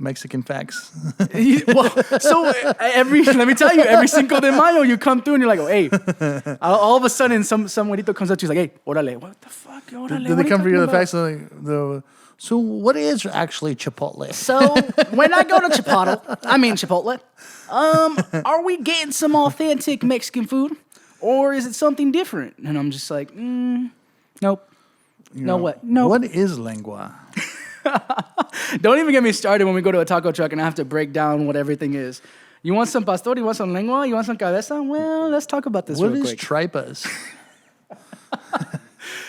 Mexican facts. Well, so let me tell you, every Cinco de Mayo, you come through and you're like, oh, hey. All of a sudden, some güerito comes up to you, like, hey, órale, what the fuck, órale. Do they come for you the facts? So what is actually Chipotle? So when I go to Chipotle, are we getting some authentic Mexican food, or is it something different? And I'm just like, nope. What? No. What is lengua? Don't even get me started when we go to a taco truck and I have to break down what everything is. You want some pastor? You want some lengua? You want some cabeza? Well, let's talk about this real quick. What is tripas?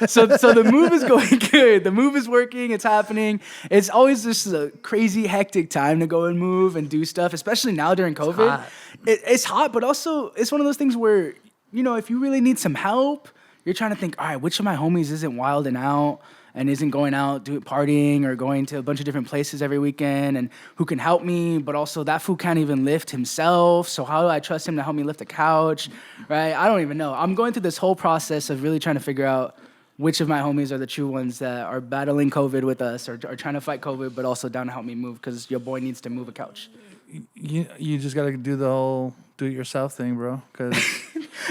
So the move is going good. The move is working. It's happening. It's always just a crazy, hectic time to go and move and do stuff, especially now during COVID. It's hot, but also it's one of those things where, if you really need some help, you're trying to think, all right, which of my homies isn't wilding out and isn't going out partying or going to a bunch of different places every weekend and who can help me, but also that fool can't even lift himself. So how do I trust him to help me lift a couch, right? I don't even know. I'm going through this whole process of really trying to figure out which of my homies are the true ones that are battling COVID with us or are trying to fight COVID, but also down to help me move because your boy needs to move a couch. You just got to do the whole do-it-yourself thing, bro, because...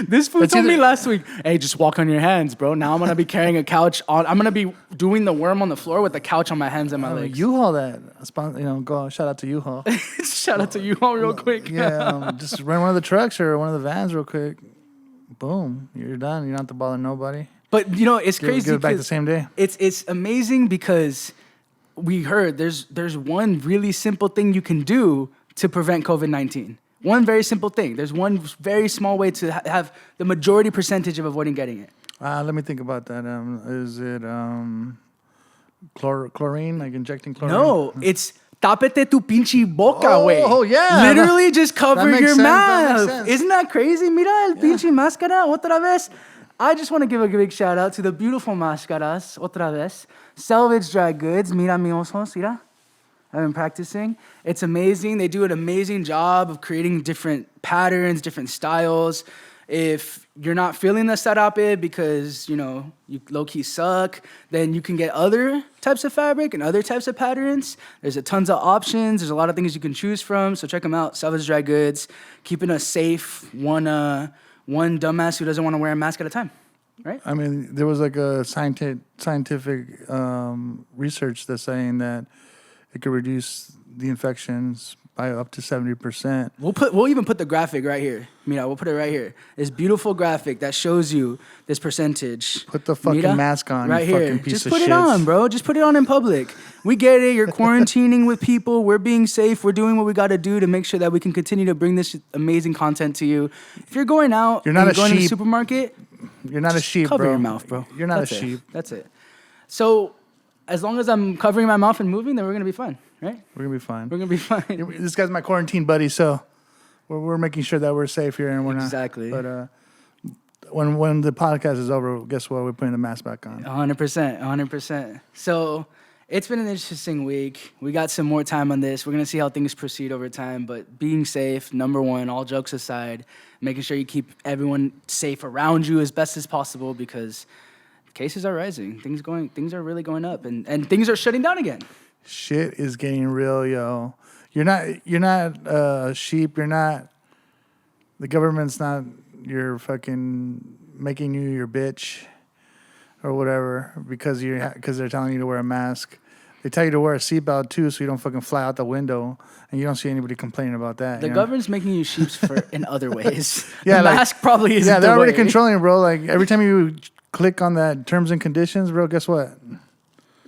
This fool told me last week, hey, just walk on your hands, bro. Now I'm going to be carrying a couch on. I'm going to be doing the worm on the floor with the couch on my hands and my legs. U-Haul that. Go shout out to U-Haul. Shout out to U-Haul real quick. Yeah, just rent one of the trucks or one of the vans real quick. Boom, you're done. You don't have to bother nobody. But, it's crazy. Give it back the same day. It's amazing because we heard there's one really simple thing you can do to prevent COVID-19. One very simple thing. There's one very small way to have the majority percentage of avoiding getting it. Let me think about that. Is it chlorine, like injecting chlorine? No, it's tápete tu pinche boca, güey. Oh, yeah. Literally just cover your mouth. That Isn't that crazy? Mira el pinche máscara otra vez. I just want to give a big shout out to the beautiful máscaras otra vez. Salvage Dry Goods. Mira mi ojos, mira. I've been practicing. It's amazing. They do an amazing job of creating different patterns, different styles. If you're not feeling the sarape because, you low-key suck, then you can get other types of fabric and other types of patterns. There's a tons of options. There's a lot of things you can choose from. So check them out. Salvage Dry Goods. Keeping us safe. One dumbass who doesn't want to wear a mask at a time. Right? I mean, there was like a scientific research that's saying that it could reduce the infections by up to 70%. We'll even put the graphic right here. Mira, we'll put it right here. This beautiful graphic that shows you this percentage. Put the fucking mask on, right you here. fucking piece Just of put shit. it on, bro. Just put it on in public. We get it. You're quarantining with people. We're being safe. We're doing what we got to do to make sure that we can continue to bring this amazing content to you. If you're going out, you're not and going to the supermarket, you're not a sheep, cover bro. your mouth, bro. You're not a sheep. That's it. So as long as I'm covering my mouth and moving, then we're going to be fine. Right? We're going to be fine. We're going to be fine. This guy's my quarantine buddy, so we're making sure that we're safe here and we're not. Exactly. But when the podcast is over, guess what? We're putting the mask back on. 100%. So it's been an interesting week. We got some more time on this. We're going to see how things proceed over time. But being safe, number one, all jokes aside, making sure you keep everyone safe around you as best as possible because cases are rising. Things are really going up and things are shutting down again. Shit is getting real, yo. You're not sheep. You're not. The government's not. You're fucking making you your bitch, or whatever, because they're telling you to wear a mask. They tell you to wear a seatbelt too, so you don't fucking fly out the window, and you don't see anybody complaining about that. The government's making you sheep in other ways. Yeah, the mask probably isn't. Yeah, they're the already way. controlling it, bro. Like every time you click on that terms and conditions, bro, guess what?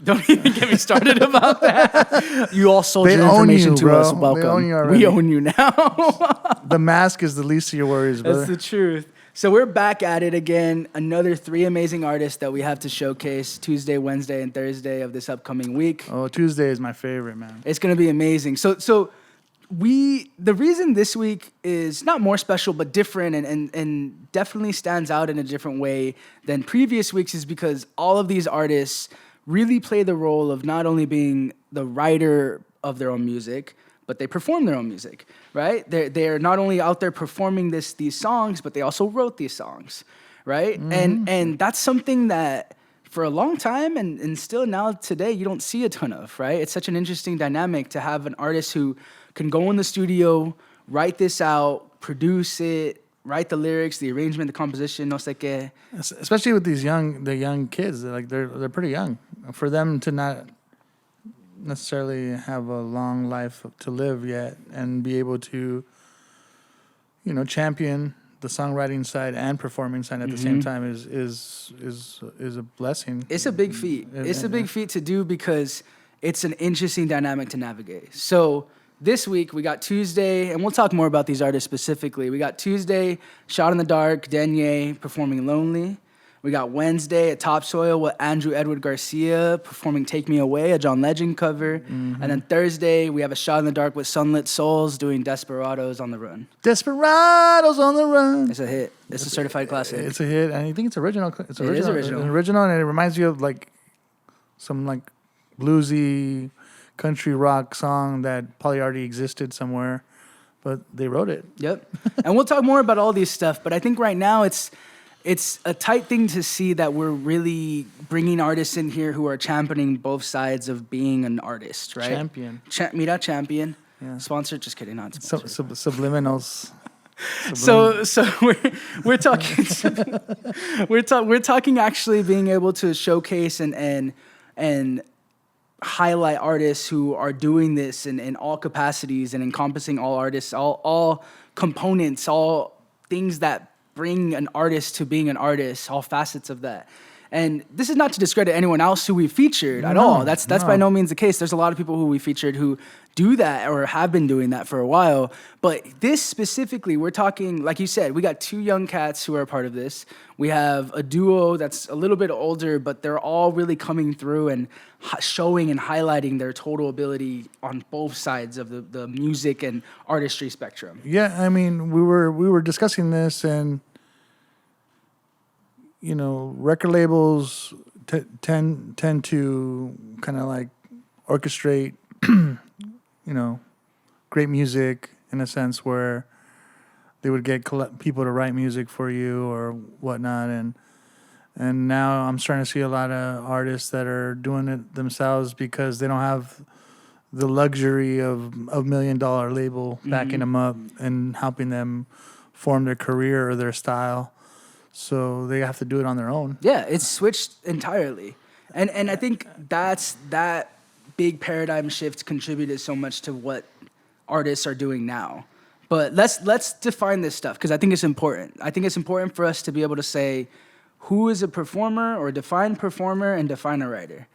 Don't even get me started about that. You all sold They your own information you, to bro. us. Welcome. They own you already. We own you now. The mask is the least of your worries, brother. That's the truth. So we're back at it again. Another 3 amazing artists that we have to showcase Tuesday, Wednesday, and Thursday of this upcoming week. Oh, Tuesday is my favorite, man. It's going to be amazing. So the reason this week is not more special, but different and definitely stands out in a different way than previous weeks is because all of these artists really play the role of not only being the writer of their own music, but they perform their own music, right? They're not only out there performing these songs, but they also wrote these songs, right? Mm-hmm. And that's something that for a long time and still now today you don't see a ton of, right? It's such an interesting dynamic to have an artist who can go in the studio, write this out, produce it, write the lyrics, the arrangement, the composition, no sé qué. Especially with the young kids, they're pretty young. For them to not necessarily have a long life to live yet and be able to, champion the songwriting side and performing side at the same time is a blessing. It's a big feat. It's a big feat to do because it's an interesting dynamic to navigate. So this week we got Tuesday, and we'll talk more about these artists specifically. We got Tuesday, Shot in the Dark, Danye performing Lonely. We got Wednesday at Topsoil with Andrew Edward Garcia performing Take Me Away, a John Legend cover. And then Thursday, we have a Shot in the Dark with Sunlit Souls doing Desperados on the Run. Desperados on the Run. It's a hit. It's a certified classic. It's a hit, and I think it's original. It's original. It is original. It's original, and it reminds you of some bluesy country rock song that probably already existed somewhere, but they wrote it. Yep. And we'll talk more about all these stuff, but I think right now it's a tight thing to see that we're really bringing artists in here who are championing both sides of being an artist, right? Champion. Mira Champion. Yeah. Sponsored? Just kidding, not sponsored. Subliminals. So we're talking we're talking actually being able to showcase and highlight artists who are doing this in all capacities and encompassing all artists, all components, all things that bring an artist to being an artist, all facets of that. And this is not to discredit anyone else who we featured at all. That's by no means the case. There's a lot of people who we featured who do that or have been doing that for a while. But this specifically, we're talking, like you said, we got two young cats who are a part of this. We have a duo that's a little bit older, but they're all really coming through and showing and highlighting their total ability on both sides of the music and artistry spectrum. Yeah, I mean, we were discussing this, and record labels tend to kind of orchestrate, great music in a sense where they would get people to write music for you or whatnot, and now I'm starting to see a lot of artists that are doing it themselves because they don't have the luxury of a $1 million label backing them up and helping them form their career or their style. So they have to do it on their own. Yeah, it's switched entirely. And I think that big paradigm shift contributed so much to what artists are doing now. But let's define this stuff because I think it's important. I think it's important for us to be able to say who is a performer or define performer and define a writer,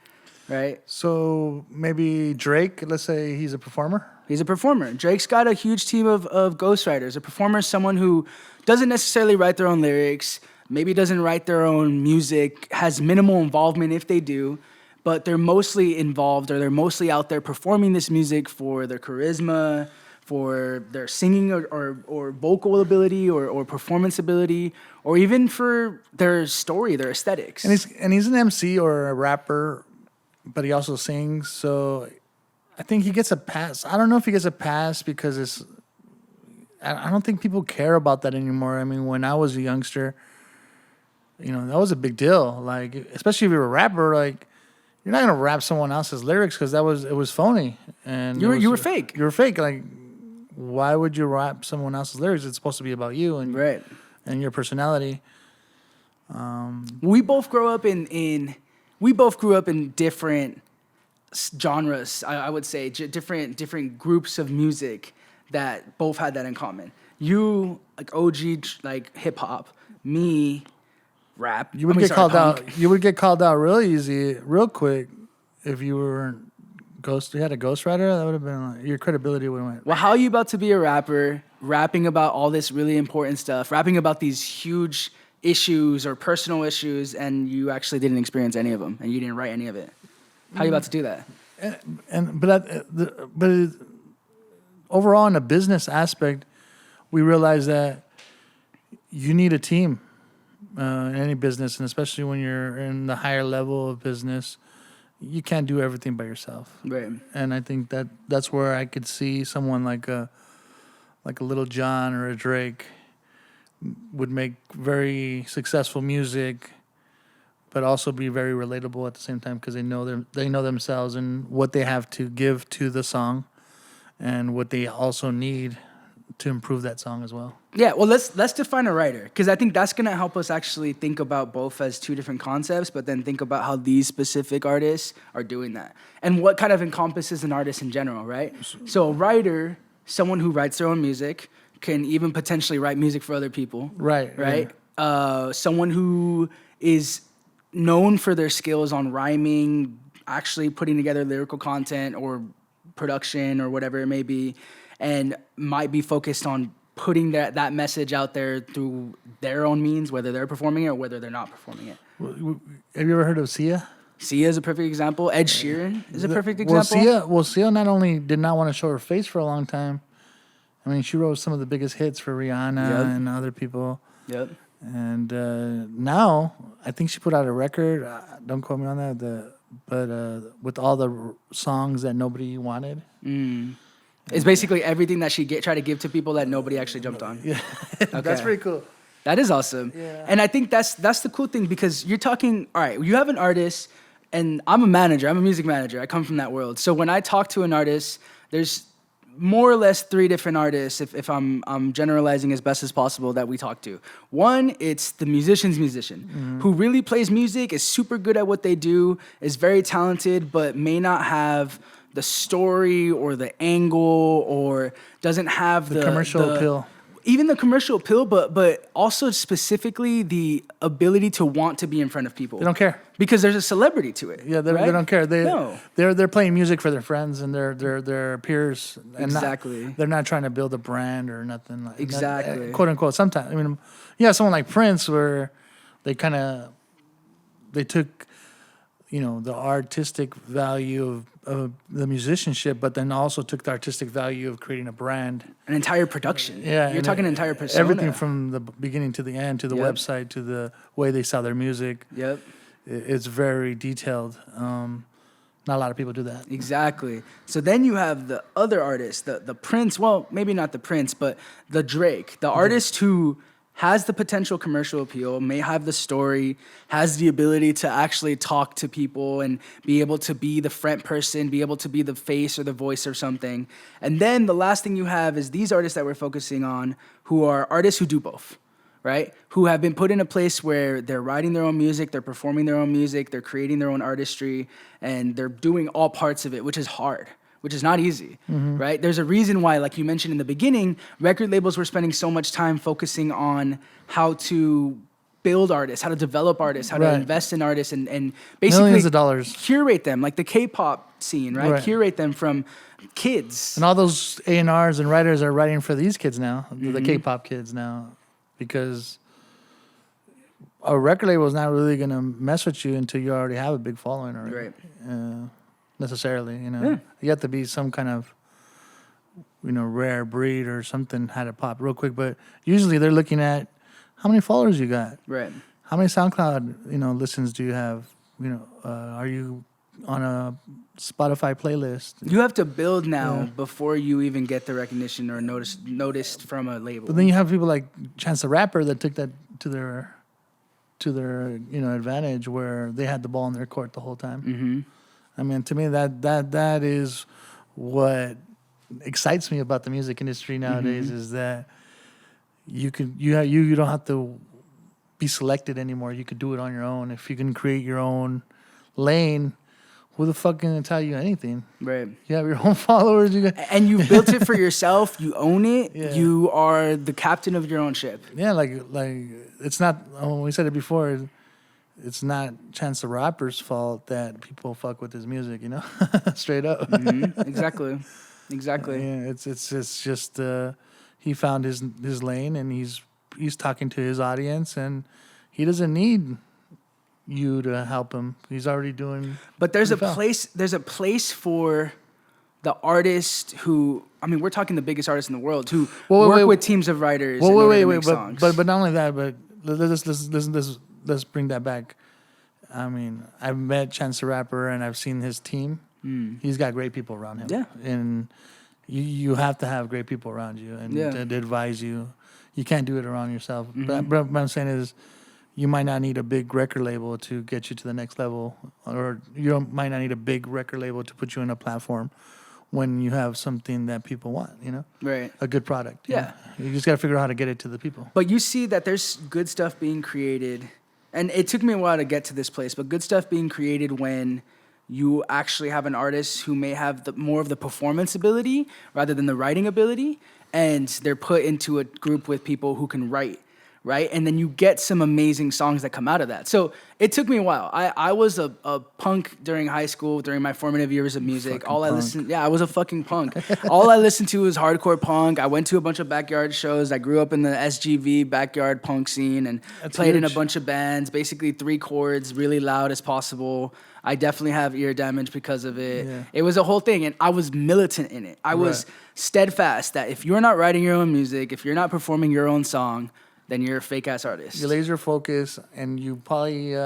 right? So maybe Drake, let's say he's a performer. He's a performer. Drake's got a huge team of ghostwriters. A performer is someone who doesn't necessarily write their own lyrics, maybe doesn't write their own music, has minimal involvement if they do, but they're mostly involved or they're mostly out there performing this music for their charisma, for their singing or vocal ability or performance ability, or even for their story, their aesthetics. And he's an MC or a rapper, but he also sings, so I think he gets a pass. I don't know if he gets a pass because I don't think people care about that anymore. I mean, when I was a youngster, that was a big deal. Especially if you're a rapper, you're not gonna rap someone else's lyrics because it was phony. And you were fake. You were fake. Why would you rap someone else's lyrics? It's supposed to be about you and right and your personality. We both grew up in different genres. I would say different groups of music that both had that in common. You OG hip hop, me rap. You would get called out. You would get called out real easy, real quick, if you were you had a ghostwriter. That would have been your credibility would have went. Well, how are you about to be a rapper, rapping about all this really important stuff, rapping about these huge issues or personal issues, and you actually didn't experience any of them, and you didn't write any of it? How are you about to do that? But overall, in a business aspect, we realize that you need a team in any business, and especially when you're in the higher level of business, you can't do everything by yourself. Right. And I think that's where I could see someone like a Little John or a Drake would make very successful music, but also be very relatable at the same time because they know themselves and what they have to give to the song, and what they also need to improve that song as well. Yeah, well, let's define a writer, because I think that's gonna help us actually think about both as two different concepts, but then think about how these specific artists are doing that and what kind of encompasses an artist in general, right? So a writer, someone who writes their own music, can even potentially write music for other people. Right. Someone who is known for their skills on rhyming, actually putting together lyrical content or production or whatever it may be, and might be focused on putting that message out there through their own means, whether they're performing it or whether they're not performing it. Have you ever heard of Sia? Sia is a perfect example. Ed Sheeran is a perfect example. Sia not only did not want to show her face for a long time. I mean, she wrote some of the biggest hits for Rihanna and other people. Yep. And now, I think she put out a record. Don't quote me on that. But with all the songs that nobody wanted. It's basically everything that she tried to give to people that nobody actually jumped on. Yeah, Okay. That's pretty cool. That is awesome. Yeah. And I think that's the cool thing, because you're talking, all right, you have an artist, and I'm a manager. I'm a music manager. I come from that world. So when I talk to an artist, there's more or less 3 different artists, if I'm generalizing as best as possible, that we talk to. One, it's the musician's musician, who really plays music, is super good at what they do, is very talented, but may not have the story or the angle, or doesn't have the commercial appeal. Even the commercial appeal, but also specifically the ability to want to be in front of people. They don't care. Because there's a celebrity to it. Yeah, they don't care. They're playing music for their friends and their peers. And Exactly. They're not trying to build a brand or nothing like Exactly. quote unquote. Sometimes, I mean, someone like Prince, where they took, the artistic value of the musicianship, but then also took the artistic value of creating a brand. An entire production. Yeah, You're talking an entire persona. Everything from the beginning to the end, to the website, to the way they sell their music. Yep. It's very detailed. Not a lot of people do that. Exactly. So then you have the other artist, the Prince. Well, maybe not the Prince, but the Drake, the artist who has the potential commercial appeal, may have the story, has the ability to actually talk to people and be able to be the front person, be able to be the face or the voice or something. And then the last thing you have is these artists that we're focusing on, who are artists who do both, right? Who have been put in a place where they're writing their own music, they're performing their own music, they're creating their own artistry, and they're doing all parts of it, which is hard, which is not easy, right? There's a reason why, like you mentioned in the beginning, record labels were spending so much time focusing on how to build artists, how to develop artists, how to invest in artists, and basically millions of dollars, curate them, like the K-pop scene, right? Curate them from kids. And all those A&Rs and writers are writing for these kids now, the K-pop kids now, because a record label is not really going to mess with you until you already have a big following already. Right. Necessarily, you have to be some kind of, rare breed or something had to pop real quick. But usually they're looking at how many followers you got, Right. how many SoundCloud, listens do you have, are you on a Spotify playlist? You have to build now before you even get the recognition or noticed from a label. But then you have people like Chance the Rapper that took that to their advantage, where they had the ball in their court the whole time. Mm-hmm. I mean, to me, that is what excites me about the music industry nowadays, is that you don't have to be selected anymore. You could do it on your own. If you can create your own lane, who the fuck can tell you anything? Right. You have your own followers. And you built it for yourself. You own it. Yeah. You are the captain of your own ship. Yeah, like it's not. We said it before. It's not Chance the Rapper's fault that people fuck with his music, straight up. Exactly. Yeah, it's just he found his lane, and he's talking to his audience, and he doesn't need you to help him. He's already doing. But there's a place. There's a place for the artist who. I mean, we're talking the biggest artists in the world who work with teams of writers. Songs. But not only that, but let's bring that back. I mean, I've met Chance the Rapper, and I've seen his team. He's got great people around him. Yeah. And you have to have great people around you and to advise you. You can't do it around yourself. But what I'm saying is, you might not need a big record label to get you to the next level, or might not need a big record label to put you in a platform when you have something that people want, Right. a good product. Yeah. You just got to figure out how to get it to the people. But you see that there's good stuff being created, and it took me a while to get to this place, but good stuff being created when you actually have an artist who may have more of the performance ability rather than the writing ability, and they're put into a group with people who can write, right? And then you get some amazing songs that come out of that. So it took me a while. I was a punk during high school, during my formative years of music. I was a fucking punk. All I listened to was hardcore punk. I went to a bunch of backyard shows. I grew up in the SGV backyard punk scene and played in a bunch of bands, basically 3 chords, really loud as possible. I definitely have ear damage because of it. Yeah. It was a whole thing, and I was militant in it. I was steadfast that if you're not writing your own music, if you're not performing your own song, then you're a fake-ass artist. You're laser focused, and you probably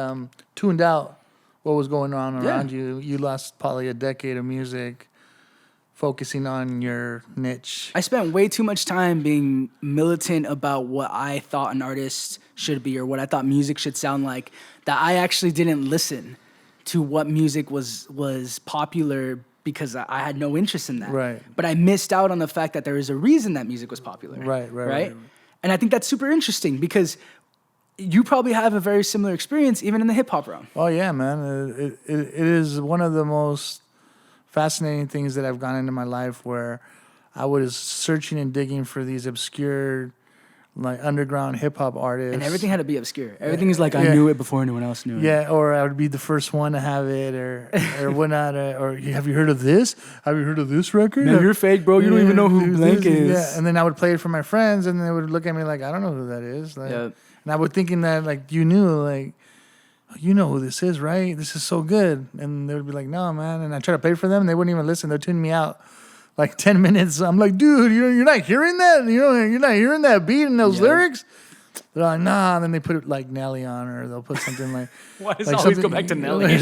tuned out what was going on around you. You lost probably a decade of music focusing on your niche. I spent way too much time being militant about what I thought an artist should be or what I thought music should sound like, that I actually didn't listen to what music was popular because I had no interest in that. Right. But I missed out on the fact that there is a reason that music was popular. Right? And I think that's super interesting because you probably have a very similar experience even in the hip-hop realm. Oh, yeah, man. It is one of the most fascinating things that I've gone into my life where I was searching and digging for these obscure, like, underground hip-hop artists. And everything had to be obscure. Everything is like, I knew it before anyone else knew it. Yeah, or I would be the first one to have it or whatnot. Or have you heard of this? Have you heard of this record? Man, you're fake, bro. You don't even know who Blank is. Yeah, and then I would play it for my friends, and they would look at me like, I don't know who that is. Like, and I would thinking that, like, you knew, like, you know who this is, right? This is so good. And they would be like, no, man. And I try to play for them, and they wouldn't even listen. They're tuning me out. Like 10 minutes, I'm like, dude, you're not hearing that? You're not hearing that beat and those lyrics? They're like, nah. And then they put it like Nelly on, or they'll put something like. Why does it always go back to Nelly?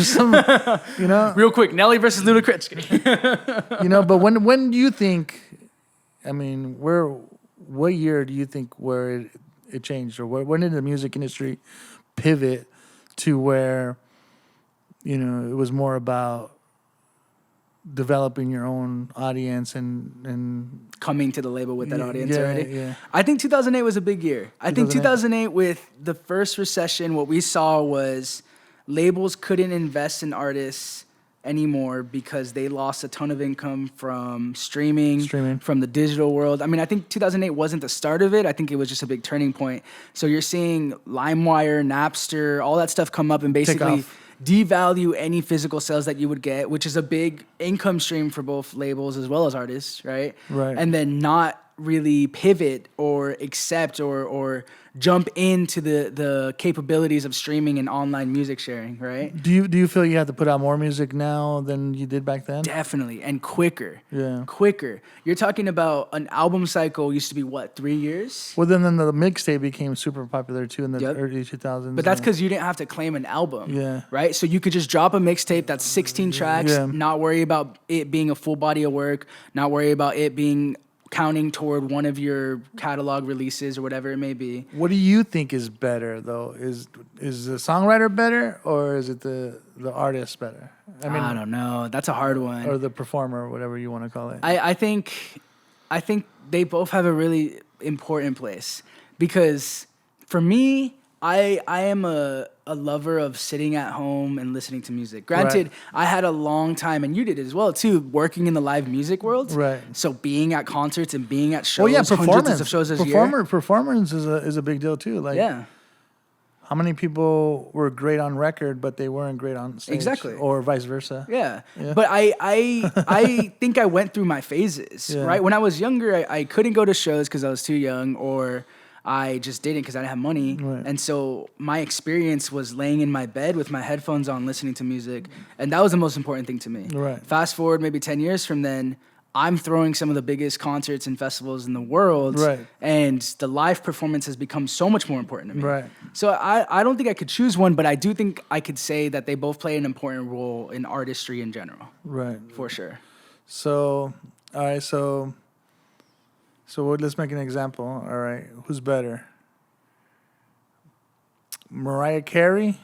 Real quick, Nelly versus Ludacris. But when do you think? I mean, what year do you think where it changed, or when did the music industry pivot to where, it was more about developing your own audience and coming to the label with that audience already? Yeah. I think 2008 was a big year. I think 2008 with the first recession, what we saw was labels couldn't invest in artists anymore because they lost a ton of income from streaming, from the digital world. I mean, I think 2008 wasn't the start of it. I think it was just a big turning point. So you're seeing LimeWire, Napster, all that stuff come up and basically devalue any physical sales that you would get, which is a big income stream for both labels as well as artists, right? Right. And then not really pivot or accept or jump into the capabilities of streaming and online music sharing, right? Do you feel you have to put out more music now than you did back then? Definitely, and quicker. Yeah. Quicker. You're talking about an album cycle used to be, 3 years? Well, then the mixtape became super popular, too, in the early 2000s. But that's because you didn't have to claim an album, Yeah. right? So you could just drop a mixtape that's 16 tracks, not worry about it being a full body of work, not worry about it being counting toward one of your catalog releases or whatever it may be. What do you think is better, though? Is the songwriter better, or is it the artist better? I don't know. That's a hard one. Or the performer, whatever you want to call it. I think they both have a really important place because for me, I am a lover of sitting at home and listening to music. Granted, I had a long time, and you did it as well too, working in the live music world. Right. So being at concerts and being at shows, performance. hundreds of shows a year. Performance is a big deal too. Like, how many people were great on record, but they weren't great on stage? Exactly. Or vice versa. Yeah. But I think I went through my phases, right? When I was younger, I couldn't go to shows because I was too young, or I just didn't because I didn't have money. Right. And so my experience was laying in my bed with my headphones on, listening to music. And that was the most important thing to me. Right. Fast forward maybe 10 years from then, I'm throwing some of the biggest concerts and festivals in the world. Right. And the live performance has become so much more important to me. Right. So I don't think I could choose one, but I do think I could say that they both play an important role in artistry in general. Right. For sure. So, all right, so let's make an example. All right, who's better? Mariah Carey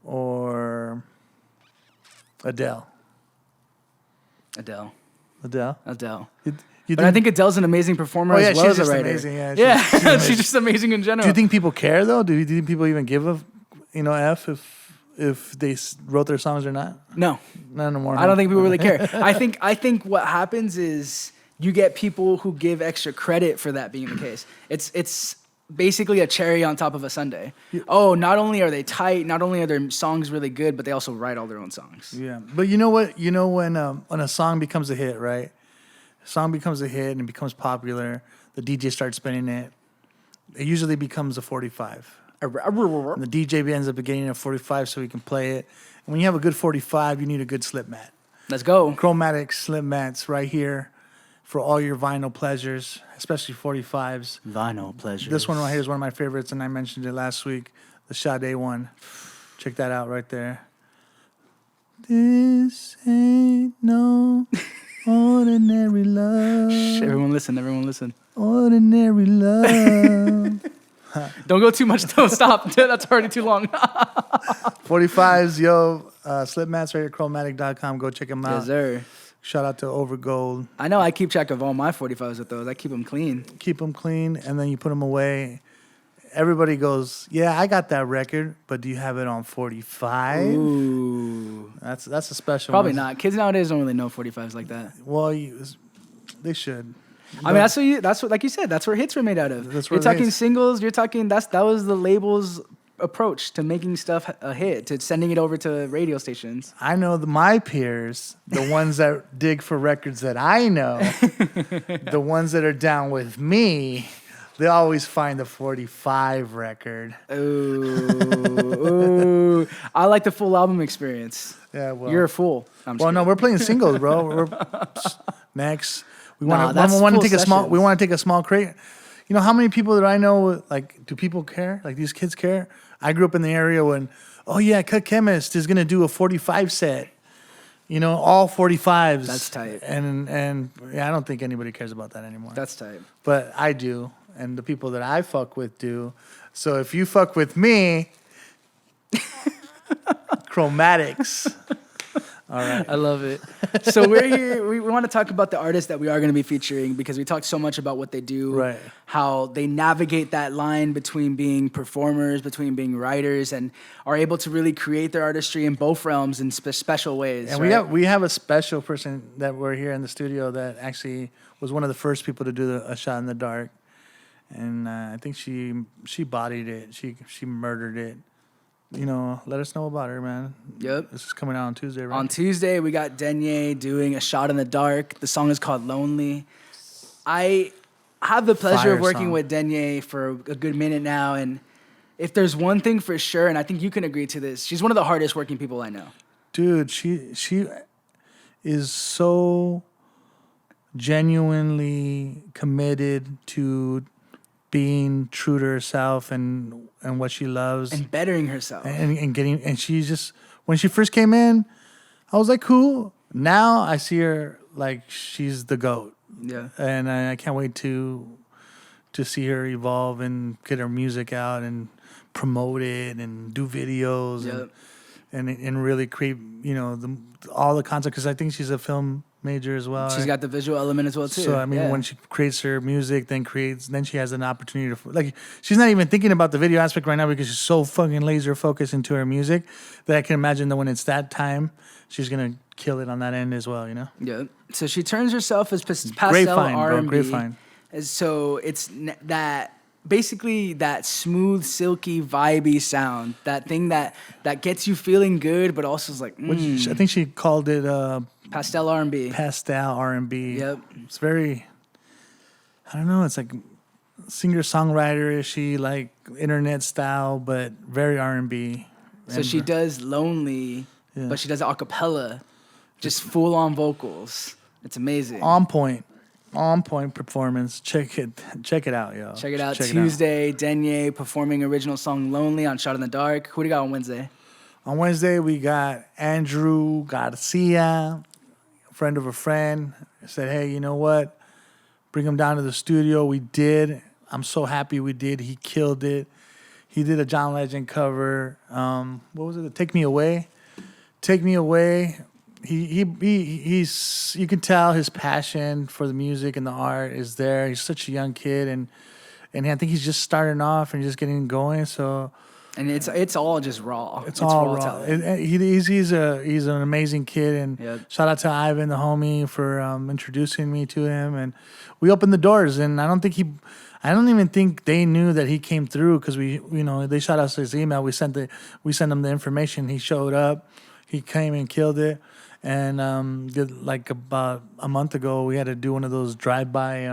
or Adele? Adele. Adele? But I think Adele's an amazing performer as well as a writer. Amazing. Yeah, Yeah, amazing. she's just amazing in general. Do you think people care though? Do you think people even give a F if they wrote their songs or not? No. Not no more. I don't think people really care. I think what happens is you get people who give extra credit for that being the case. It's basically a cherry on top of a sundae. Oh, not only are they tight, not only are their songs really good, but they also write all their own songs. Yeah, but you know what? You know when a song becomes a hit, right? A song becomes a hit and it becomes popular. The DJ starts spinning it. It usually becomes a 45. And the DJ ends up getting a 45 so he can play it. And when you have a good 45, you need a good slip mat. Let's go. Chromatic slip mats right here for all your vinyl pleasures, especially 45s. Vinyl pleasures. This one right here is one of my favorites, and I mentioned it last week, the Sade one. Check that out right there. This ain't no ordinary love. Shh, everyone listen. Ordinary love. Don't go too much. Don't stop. That's already too long. 45s, yo. Slip mats right here, chromatic.com. Go check them out. Yes, sir. Shout out to Overgold. I know I keep track of all my 45s with those. I keep them clean. Keep them clean, and then you put them away. Everybody goes, yeah, I got that record, but do you have it on 45? Ooh. That's a special Probably one. not. Kids nowadays don't really know 45s like that. Well, they should. I mean, that's what, like you said, that's where hits were made out of. That's You're where the talking hits- singles. You're talking that was the label's approach to making stuff a hit, to sending it over to radio stations. I know my peers, the ones that dig for records that I know, the ones that are down with me, they always find the 45 record. Ooh. I like the full album experience. Yeah, well, You're a fool. I'm just well, no, kidding. we're playing singles, bro. Next, we Nah, want that's to full take a small. sessions. We want to take a small crate. You know how many people that I know? Like, do people care? Like, these kids care? I grew up in the area when, oh yeah, Cut Chemist is gonna do a 45 set. You know, all 45s. That's tight. And yeah, I don't think anybody cares about that anymore. That's tight. But I do, and the people that I fuck with do. So if you fuck with me, Chromatics. All right. I love it. So we're here. We want to talk about the artists that we are going to be featuring because we talked so much about what they do, Right. how they navigate that line between being performers, between being writers, and are able to really create their artistry in both realms in special ways. And right? we have a special person that we're here in the studio that actually was one of the first people to do a shot in the dark, and I think she bodied it. She murdered it. You know, let us know about her, man. Yep. This is coming out on Tuesday, right? On Tuesday, we got Denye doing A Shot in the Dark. The song is called Lonely. I have the pleasure Fire of working song. with Denye for a good minute now, and if there's one thing for sure, and I think you can agree to this, she's one of the hardest working people I know. Dude, she is so genuinely committed to being true to herself and what she loves And bettering herself. and getting, and she's just, when she first came in, I was like, cool. Now I see her like she's the GOAT. Yeah. And I can't wait to see her evolve and get her music out and promote it and do videos Yep. and really create, you know, all the content, because I think she's a film major as well. She's right? got the visual element as well, too. So I mean, Yeah. when she creates her music, then she has an opportunity to, like, she's not even thinking about the video aspect right now because she's so fucking laser focused into her music that I can imagine that when it's that time, she's gonna kill it on that end as well. You know, Yeah. So she turns herself as great pastel find, bro. R&B. Great find. So it's that basically that smooth, silky, vibey sound, that thing that gets you feeling good, but also is like Which I think she called it pastel R&B. pastel R&B. Yep. It's very, I don't know. It's like singer-songwriter-ishy, like internet style, but very R&B. So she does Lonely, Yeah. but she does a cappella, just full on vocals. It's amazing. on point performance. Check it out, yo. Check it out. Tuesday, Denye performing original song Lonely on Shot in the Dark. Who do you got on Wednesday? On Wednesday, we got Andrew Garcia, a friend of a friend. Said, hey, you know what? Bring him down to the studio. We did. I'm so happy we did. He killed it. He did a John Legend cover. What was it? Take Me Away. Take Me Away. He's you can tell his passion for the music and the art is there. He's such a young kid, and I think he's just starting off and just getting going. So, and it's all just raw. It's all raw. He's an amazing kid, and shout out to Ivan, the homie, for introducing me to him. And we opened the doors, and I don't even think they knew that he came through because they shot us his email. We sent him the information. He showed up. He came and killed it. And did like about a month ago, we had to do one of those drive-by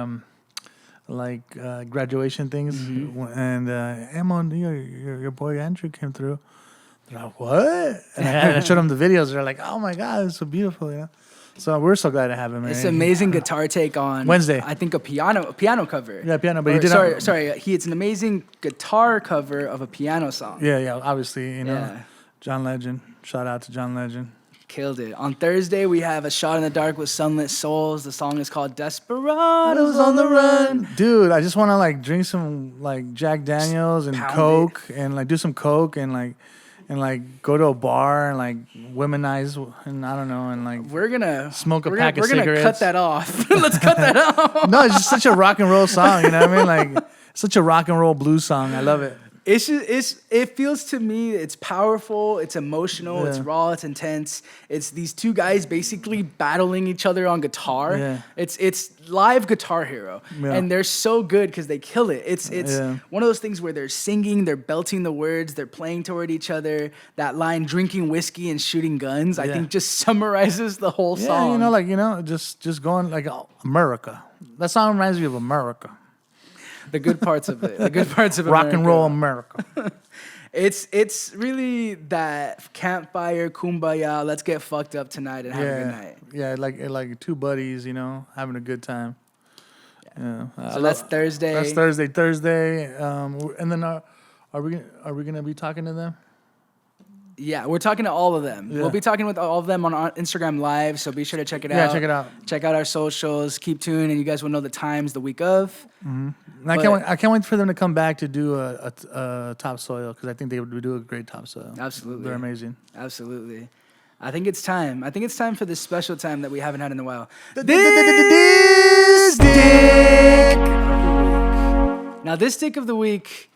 graduation things. Mm-hmm. And Amon, your boy Andrew came through. They're like, what? And I showed them the videos. They're like, oh my God, it's so beautiful, So we're so glad to have him. It's an amazing guitar take on Wednesday. I think a piano cover. Yeah, piano. But It's an amazing guitar cover of a piano song. Yeah, obviously, John Legend. Shout out to John Legend. Killed it. On Thursday, we have A Shot in the Dark with Sunlit Souls. The song is called Desperados on the Run. Dude, I just want to drink some Jack Daniels and Coke and do some Coke and go to a bar and womanize and I don't know and we're gonna smoke a pack of cigarettes. We're gonna cut that off. Let's cut that off. No, it's just such a rock and roll song. You know what I mean? Such a rock and roll blues song. I love it. It feels to me it's powerful, it's emotional, it's raw, it's intense. It's these two guys basically battling each other on guitar. Yeah. It's live Guitar Hero, and they're so good because they kill it. It's one of those things where they're singing, they're belting the words, they're playing toward each other. That line, drinking whiskey and shooting guns, I think just summarizes the whole song. Just going America. That song reminds me of America. The good parts of it. The good parts of rock and roll America. It's really that campfire, kumbaya, let's get fucked up tonight and have a good night. Yeah, like two buddies, having a good time. Yeah. So that's Thursday. That's Thursday. And then are we gonna be talking to them? Yeah, we're talking to all of them. Yeah. We'll be talking with all of them on our Instagram Live, so be sure to check it out. Yeah, check it out. Check out our socials. Keep tuned, and you guys will know the times the week of. Mm-hmm. I can't wait for them to come back to do a topsoil because I think they would do a great topsoil. Absolutely, they're amazing. Absolutely. I think it's time. I think it's time for this special time that we haven't had in a while. This dick. Now, this dick of the week.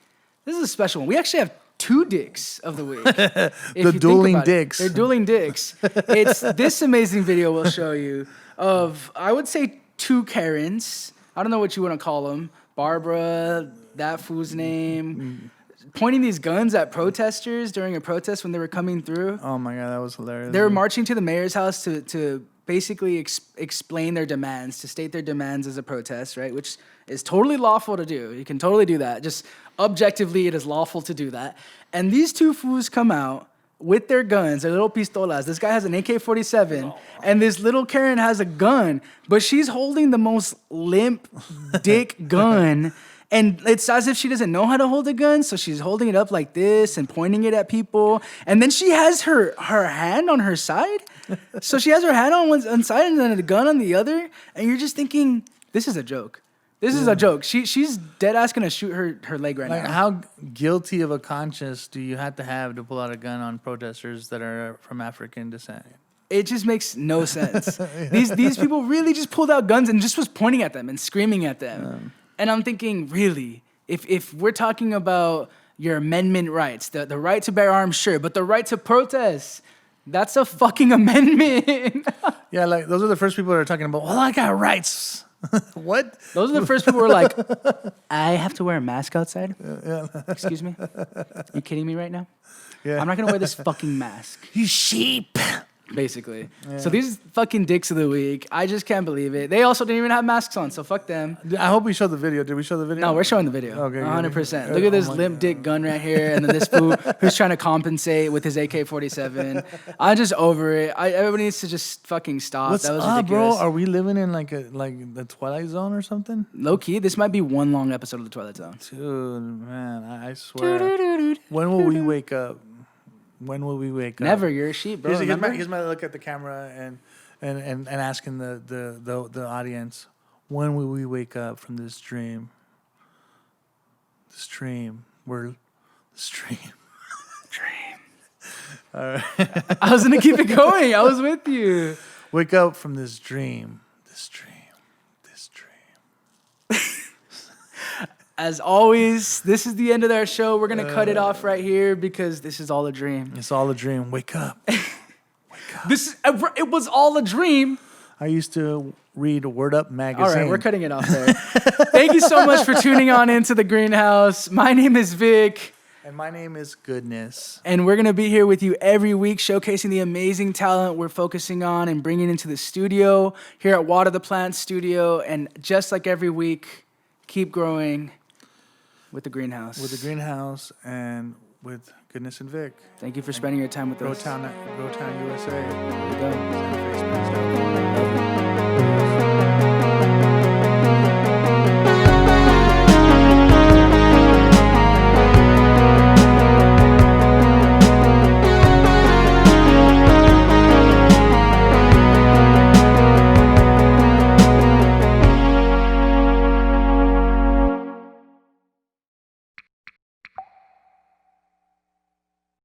This is a special one. We actually have 2 dicks of the week. The dueling dicks. They're dueling dicks. It's this amazing video we'll show you of, I would say, 2 Karens. I don't know what you want to call them. Barbara, that fool's name. Pointing these guns at protesters during a protest when they were coming through. Oh my God, that was hilarious. They were marching to the mayor's house to basically explain their demands, to state their demands as a protest, right? Which is totally lawful to do. You can totally do that. Just objectively, it is lawful to do that. And these 2 fools come out with their guns, their little pistolas. This guy has an AK-47, and this little Karen has a gun, but she's holding the most limp dick gun. And it's as if she doesn't know how to hold a gun, so she's holding it up like this and pointing it at people. And then she has her hand on her side. So she has her hand on one side and then the gun on the other. And you're just thinking, this is a joke. This is a joke. She's dead ass gonna shoot her leg right now. How guilty of a conscience do you have to pull out a gun on protesters that are from African descent? It just makes no sense. These people really just pulled out guns and just was pointing at them and screaming at them. And I'm thinking, really, if we're talking about your amendment rights, the right to bear arms, sure, but the right to protest, that's a fucking amendment. Yeah, those are the first people that are talking about, well, I got rights. What? Those are the first people who are like, I have to wear a mask outside? Yeah. Excuse me? You kidding me right now? Yeah. I'm not going to wear this fucking mask. You sheep. Basically. Yeah. So these fucking dicks of the week, I just can't believe it. They also didn't even have masks on, so fuck them. I hope we showed the video. Did we show the video? No, we're showing the video. Okay. 100%. Look at this limp dick gun right here, and then this fool who's trying to compensate with his AK-47. I'm just over it. Everybody needs to just fucking stop. What's that was up, ridiculous. bro? Are we living in like the Twilight Zone or something? Low key, this might be one long episode of the Twilight Zone. Dude, man, I swear. When will we wake up? When will we wake up? Never. You're a sheep, bro. He's my look at the camera and asking the audience, when will we wake up from this dream? This dream where Stream. I was gonna keep it going. I was with you. Wake up from this dream. This dream. This dream. As always, this is the end of our show. We're gonna cut it off right here because this is all a dream. It's all a dream. Wake up. It was all a dream. I used to read Word Up magazine. All right, we're cutting it off there. Thank you so much for tuning on into the Greenhouse. My name is Vic. And my name is Goodness. And we're going to be here with you every week, showcasing the amazing talent we're focusing on and bringing into the studio here at Water the Plant Studio. And just like every week, keep growing with the Greenhouse. With the Greenhouse and with Goodness and Vic. Thank you for spending your time with us. Grow Town, USA. There we go. Santa Fe Springs, California.